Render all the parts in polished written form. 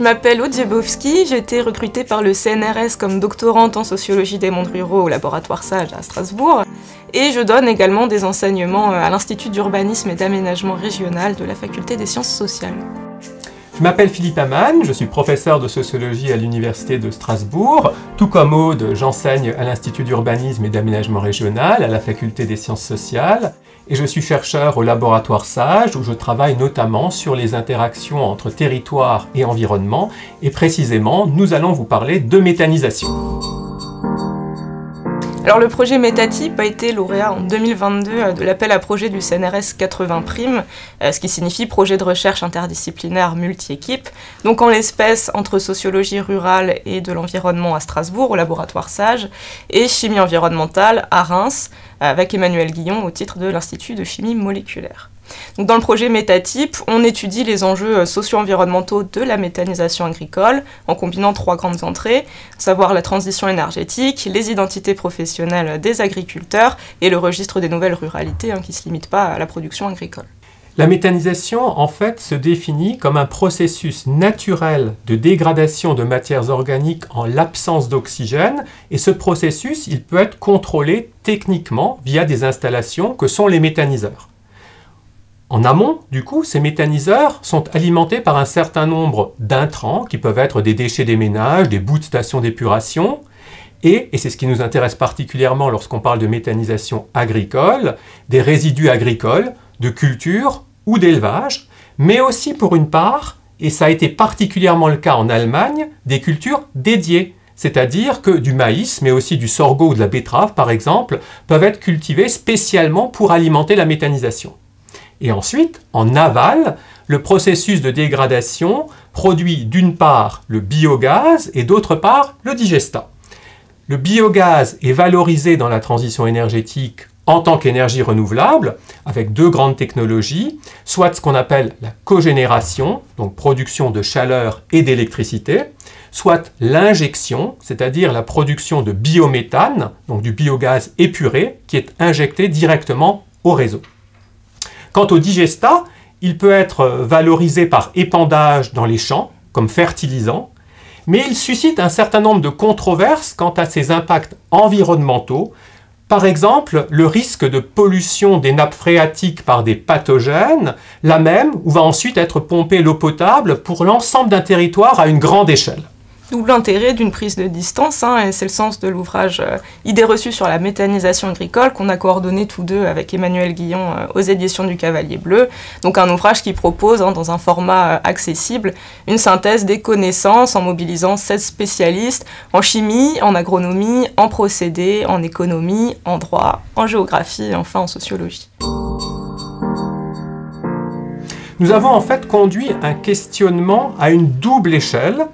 Je m'appelle Aude Ziebowski, j'ai été recrutée par le CNRS comme doctorante en sociologie des mondes ruraux au laboratoire Sage à Strasbourg et je donne également des enseignements à l'Institut d'urbanisme et d'aménagement régional de la Faculté des sciences sociales. Je m'appelle Philippe Amann, je suis professeur de sociologie à l'Université de Strasbourg. Tout comme Aude, j'enseigne à l'Institut d'urbanisme et d'aménagement régional à la Faculté des sciences sociales. Et je suis chercheur au laboratoire Sage où je travaille notamment sur les interactions entre territoire et environnement. Et précisément, nous allons vous parler de méthanisation. Alors le projet Métatype a été lauréat en 2022 de l'appel à projet du CNRS 80 prime, ce qui signifie projet de recherche interdisciplinaire multi-équipe, donc en l'espèce entre sociologie rurale et de l'environnement à Strasbourg au laboratoire Sage et chimie environnementale à Reims avec Emmanuel Guillon au titre de l'Institut de chimie moléculaire. Donc dans le projet Métatype, on étudie les enjeux socio-environnementaux de la méthanisation agricole en combinant 3 grandes entrées, à savoir la transition énergétique, les identités professionnelles des agriculteurs et le registre des nouvelles ruralités qui ne se limite pas à la production agricole. La méthanisation, en fait, se définit comme un processus naturel de dégradation de matières organiques en l'absence d'oxygène, et ce processus, il peut être contrôlé techniquement via des installations que sont les méthaniseurs. En amont, du coup, ces méthaniseurs sont alimentés par un certain nombre d'intrants qui peuvent être des déchets des ménages, des bouts de stations d'épuration, et c'est ce qui nous intéresse particulièrement lorsqu'on parle de méthanisation agricole, des résidus agricoles, de culture ou d'élevage, mais aussi pour une part, et ça a été particulièrement le cas en Allemagne, des cultures dédiées. C'est-à-dire que du maïs, mais aussi du sorgho ou de la betterave, par exemple, peuvent être cultivés spécialement pour alimenter la méthanisation. Et ensuite, en aval, le processus de dégradation produit d'une part le biogaz et d'autre part le digestat. Le biogaz est valorisé dans la transition énergétique en tant qu'énergie renouvelable, avec 2 grandes technologies, soit ce qu'on appelle la cogénération, donc production de chaleur et d'électricité, soit l'injection, c'est-à-dire la production de biométhane, donc du biogaz épuré, qui est injecté directement au réseau. Quant au digestat, il peut être valorisé par épandage dans les champs, comme fertilisant, mais il suscite un certain nombre de controverses quant à ses impacts environnementaux, par exemple le risque de pollution des nappes phréatiques par des pathogènes, là même où va ensuite être pompée l'eau potable pour l'ensemble d'un territoire à une grande échelle. D'où l'intérêt d'une prise de distance, et c'est le sens de l'ouvrage Idées reçues sur la méthanisation agricole qu'on a coordonné tous deux avec Emmanuel Guillon aux éditions du Cavalier Bleu. Donc un ouvrage qui propose, dans un format accessible, une synthèse des connaissances en mobilisant 16 spécialistes en chimie, en agronomie, en procédés, en économie, en droit, en géographie et enfin en sociologie. Nous avons en fait conduit un questionnement à une double échelle,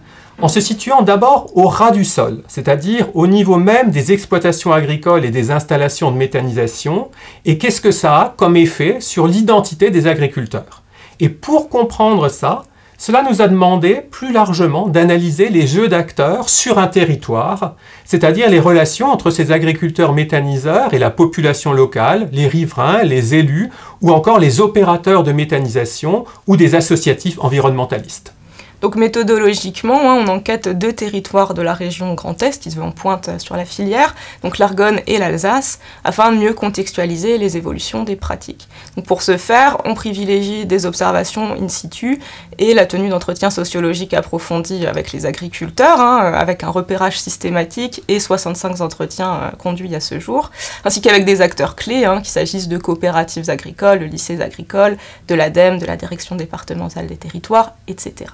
en se situant d'abord au ras du sol, c'est-à-dire au niveau même des exploitations agricoles et des installations de méthanisation, et qu'est-ce que ça a comme effet sur l'identité des agriculteurs. Et pour comprendre ça, cela nous a demandé plus largement d'analyser les jeux d'acteurs sur un territoire, c'est-à-dire les relations entre ces agriculteurs méthaniseurs et la population locale, les riverains, les élus, ou encore les opérateurs de méthanisation ou des associatifs environnementalistes. Donc méthodologiquement, on enquête 2 territoires de la région Grand Est qui se veut en pointe sur la filière, donc l'Argonne et l'Alsace, afin de mieux contextualiser les évolutions des pratiques. Donc pour ce faire, on privilégie des observations in situ et la tenue d'entretiens sociologiques approfondis avec les agriculteurs, avec un repérage systématique et 65 entretiens conduits à ce jour, ainsi qu'avec des acteurs clés, qu'il s'agisse de coopératives agricoles, de lycées agricoles, de l'ADEME, de la Direction départementale des territoires, etc.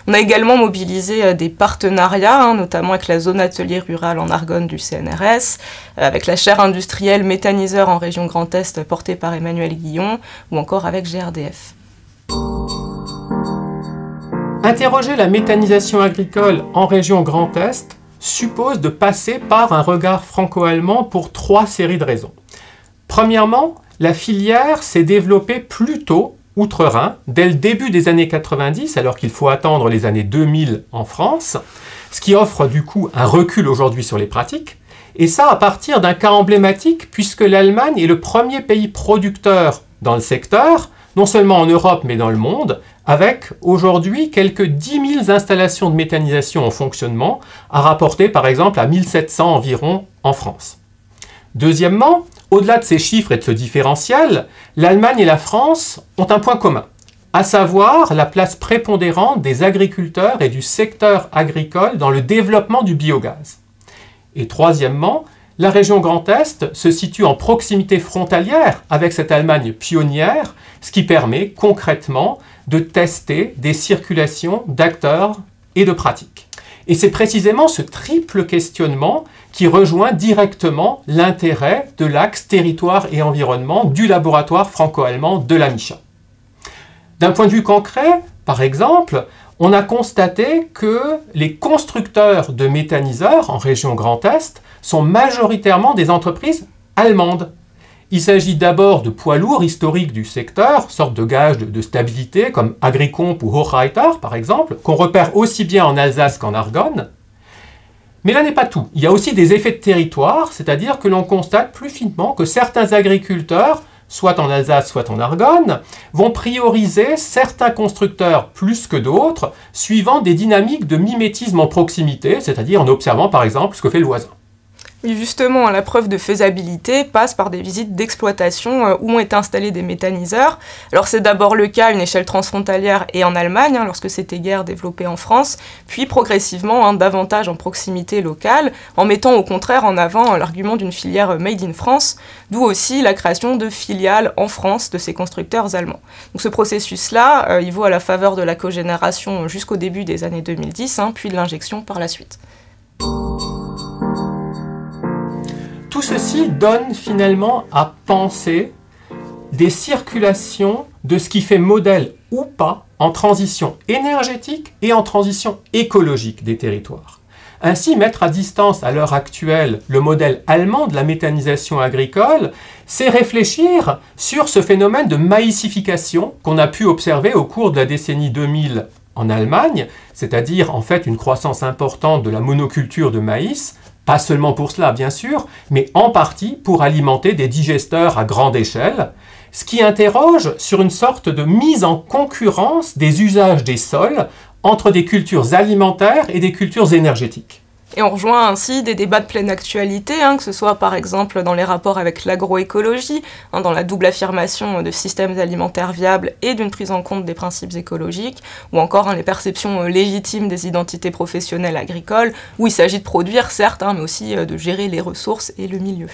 On a également mobilisé des partenariats, notamment avec la zone atelier rural en Argonne du CNRS, avec la chaire industrielle méthaniseur en région Grand Est portée par Emmanuel Guillon, ou encore avec GRDF. Interroger la méthanisation agricole en région Grand Est suppose de passer par un regard franco-allemand pour 3 séries de raisons. Premièrement, la filière s'est développée plus tôt outre-Rhin, dès le début des années 90, alors qu'il faut attendre les années 2000 en France, ce qui offre du coup un recul aujourd'hui sur les pratiques, et ça à partir d'un cas emblématique, puisque l'Allemagne est le premier pays producteur dans le secteur non seulement en Europe mais dans le monde, avec aujourd'hui quelques 10 000 installations de méthanisation en fonctionnement, à rapporter par exemple à 1700 environ en France. Deuxièmement, au-delà de ces chiffres et de ce différentiel, l'Allemagne et la France ont un point commun, à savoir la place prépondérante des agriculteurs et du secteur agricole dans le développement du biogaz. Et troisièmement, la région Grand Est se situe en proximité frontalière avec cette Allemagne pionnière, ce qui permet concrètement de tester des circulations d'acteurs et de pratiques. Et c'est précisément ce triple questionnement qui rejoint directement l'intérêt de l'axe territoire et environnement du laboratoire franco-allemand de la MICHA. D'un point de vue concret, par exemple, on a constaté que les constructeurs de méthaniseurs en région Grand Est sont majoritairement des entreprises allemandes. Il s'agit d'abord de poids lourds historiques du secteur, sorte de gage de stabilité comme Agricomp ou Hochreiter par exemple, qu'on repère aussi bien en Alsace qu'en Argonne. Mais là n'est pas tout. Il y a aussi des effets de territoire, c'est-à-dire que l'on constate plus finement que certains agriculteurs, soit en Alsace, soit en Argonne, vont prioriser certains constructeurs plus que d'autres, suivant des dynamiques de mimétisme en proximité, c'est-à-dire en observant par exemple ce que fait le voisin. Et justement, la preuve de faisabilité passe par des visites d'exploitation où ont été installés des méthaniseurs. Alors c'est d'abord le cas à une échelle transfrontalière et en Allemagne, lorsque c'était guère développé en France, puis progressivement davantage en proximité locale, en mettant au contraire en avant l'argument d'une filière made in France, d'où aussi la création de filiales en France de ces constructeurs allemands. Donc ce processus-là, il vaut à la faveur de la cogénération jusqu'au début des années 2010, puis de l'injection par la suite. Tout ceci donne finalement à penser des circulations de ce qui fait modèle ou pas en transition énergétique et en transition écologique des territoires. Ainsi, mettre à distance à l'heure actuelle le modèle allemand de la méthanisation agricole, c'est réfléchir sur ce phénomène de maïsification qu'on a pu observer au cours de la décennie 2000 en Allemagne, c'est-à-dire en fait une croissance importante de la monoculture de maïs, pas seulement pour cela, bien sûr, mais en partie pour alimenter des digesteurs à grande échelle, ce qui interroge sur une sorte de mise en concurrence des usages des sols entre des cultures alimentaires et des cultures énergétiques. Et on rejoint ainsi des débats de pleine actualité, que ce soit par exemple dans les rapports avec l'agroécologie, dans la double affirmation de systèmes alimentaires viables et d'une prise en compte des principes écologiques, ou encore les perceptions légitimes des identités professionnelles agricoles, où il s'agit de produire certes, mais aussi de gérer les ressources et le milieu.